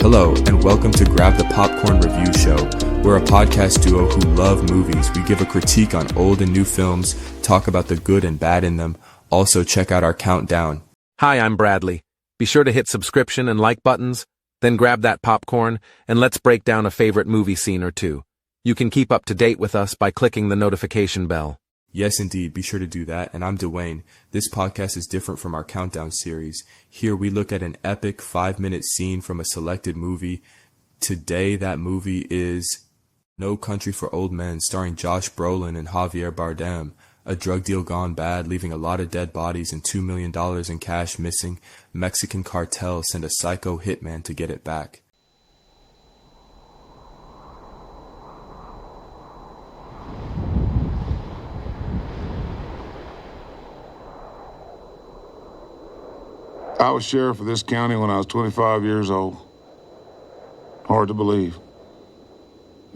Hello, and welcome to Grab the Popcorn Review Show. We're a podcast duo who love movies. We give a critique on old and new films, talk about the good and bad in them. Also, check out our countdown. Hi, I'm Bradley. Be sure to hit subscription and like buttons, then grab that popcorn, and let's break down a favorite movie scene or two. You can keep up to date with us by clicking the notification bell. Yes, indeed. Be sure to do that. And I'm Dwayne. This podcast is different from our countdown series. Here we look at an epic 5-minute scene from a selected movie. Today, that movie is No Country for Old Men, starring Josh Brolin and Javier Bardem. A drug deal gone bad, leaving a lot of dead bodies and $2 million in cash missing. Mexican cartels send a psycho hitman to get it back. I was sheriff of this county when I was 25 years old. Hard to believe.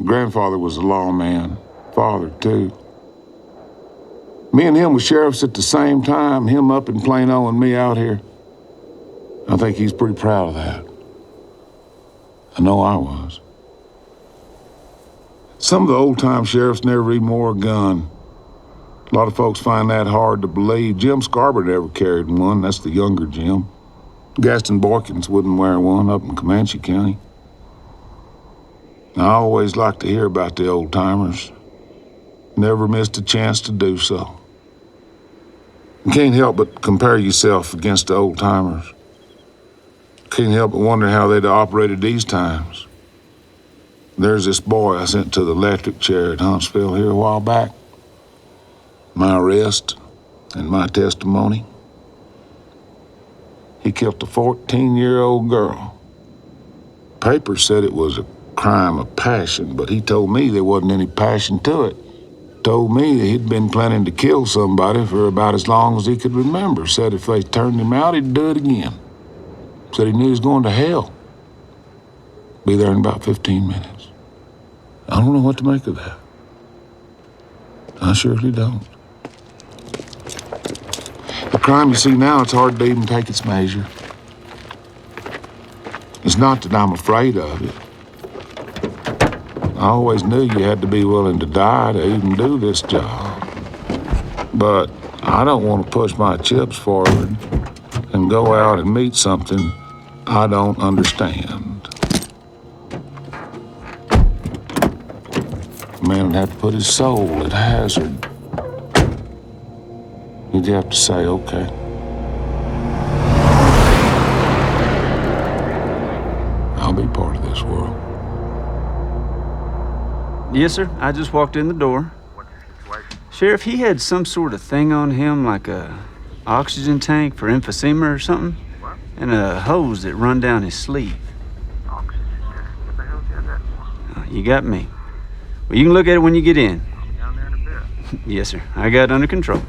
Grandfather was a lawman. Father, too. Me and him were sheriffs at the same time, him up in Plano and me out here. I think he's pretty proud of that. I know I was. Some of the old-time sheriffs never even wore a gun. A lot of folks find that hard to believe. Jim Scarborough never carried one. That's the younger Jim. Gaston Boykins wouldn't wear one up in Comanche County. I always like to hear about the old-timers. Never missed a chance to do so. You can't help but compare yourself against the old-timers. Can't help but wonder how they'd have operated these times. There's this boy I sent to the electric chair at Huntsville here a while back. My arrest and my testimony. He killed a 14-year-old girl. Papers said it was a crime of passion, but he told me there wasn't any passion to it. Told me that he'd been planning to kill somebody for about as long as he could remember. Said if they turned him out, he'd do it again. Said he knew he was going to hell. Be there in about 15 minutes. I don't know what to make of that. I surely don't. The crime you see now, it's hard to even take its measure. It's not that I'm afraid of it. I always knew you had to be willing to die to even do this job. But I don't want to push my chips forward and go out and meet something I don't understand. A man would have to put his soul at hazard. You'd have to say, okay. I'll be part of this world. Yes, sir. I just walked in the door. What's the situation? Sheriff, he had some sort of thing on him, like a oxygen tank for emphysema or something, What? and a hose that run down his sleeve. Oxygen tank? What the hell's that for? You got me. Well, you can look at it when you get in. I'll be down there in a bit. Yes, sir. I got it under control.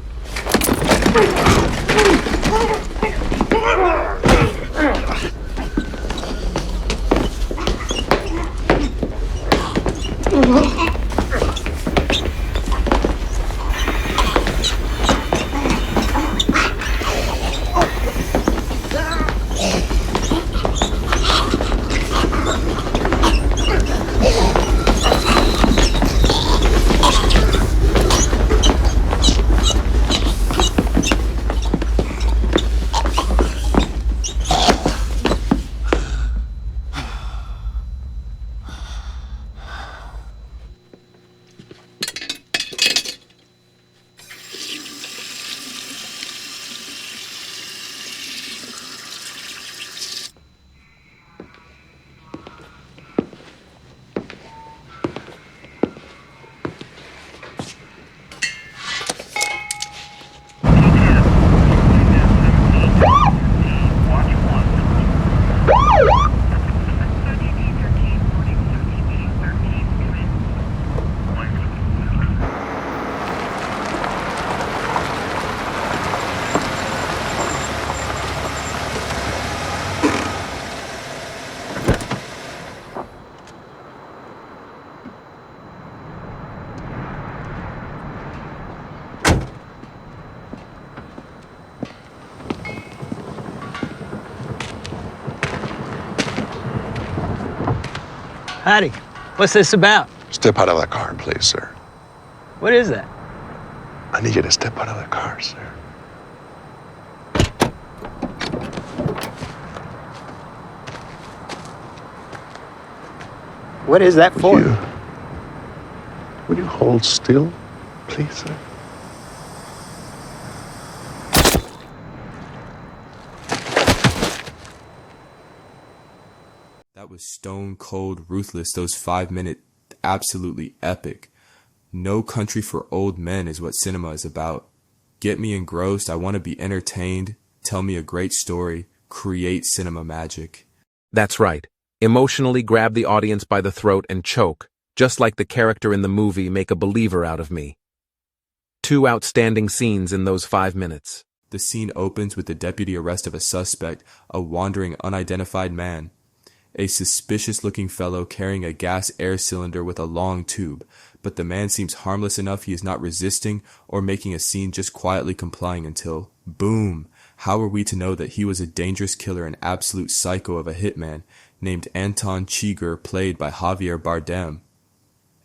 Howdy. What's this about? Step out of that car, please, sir. What is that? I need you to step out of the car, sir. What is that for? Would you hold still, please, sir? That was stone cold ruthless, those 5 minute, absolutely epic. No Country for Old Men is what cinema is about. Get me engrossed, I want to be entertained, tell me a great story, create cinema magic. That's right. Emotionally grab the audience by the throat and choke, just like the character in the movie Make a Believer Out of Me. 2 outstanding scenes in those 5 minutes. The scene opens with the deputy arrest of a suspect, a wandering unidentified man. A suspicious-looking fellow carrying a gas air cylinder with a long tube, but the man seems harmless enough he is not resisting or making a scene, just quietly complying until, boom! How are we to know that he was a dangerous killer and absolute psycho of a hitman named Anton Chigurh, played by Javier Bardem?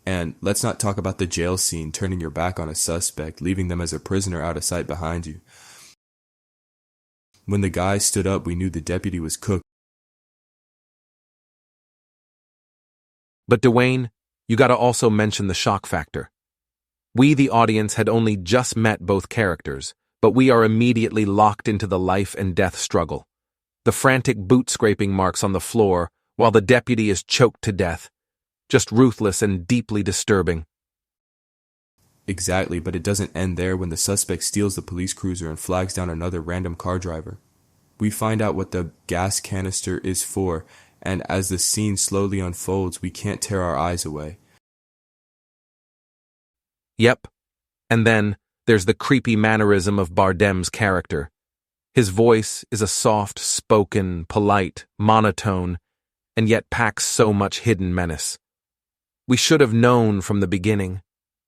And let's not talk about the jail scene, turning your back on a suspect, leaving them as a prisoner out of sight behind you. When the guy stood up, we knew the deputy was cooked. But Dwayne, you gotta also mention the shock factor. We, the audience, had only just met both characters, but we are immediately locked into the life and death struggle. The frantic boot-scraping marks on the floor, while the deputy is choked to death. Just ruthless and deeply disturbing. Exactly, but it doesn't end there when the suspect steals the police cruiser and flags down another random car driver. We find out what the gas canister is for, and as the scene slowly unfolds, we can't tear our eyes away. Yep. And then, there's the creepy mannerism of Bardem's character. His voice is a soft, spoken, polite, monotone, and yet packs so much hidden menace. We should have known from the beginning.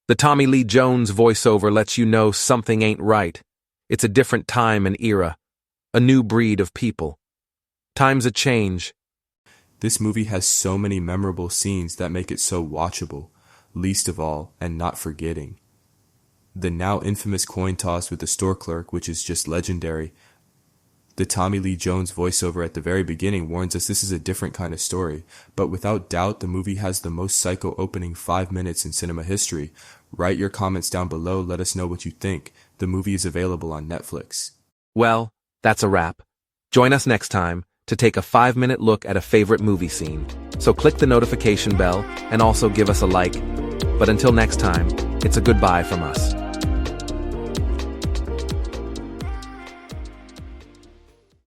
The Tommy Lee Jones voiceover lets you know something ain't right. It's a different time and era. A new breed of people. Times a change. This movie has so many memorable scenes that make it so watchable, least of all, and not forgetting. The now infamous coin toss with the store clerk, which is just legendary. The Tommy Lee Jones voiceover at the very beginning warns us this is a different kind of story, but without doubt the movie has the most psycho opening 5 minutes in cinema history. Write your comments down below, let us know what you think. The movie is available on Netflix. Well, that's a wrap. Join us next time to take a 5-minute look at a favorite movie scene. So click the notification bell and also give us a like. But until next time, it's a goodbye from us.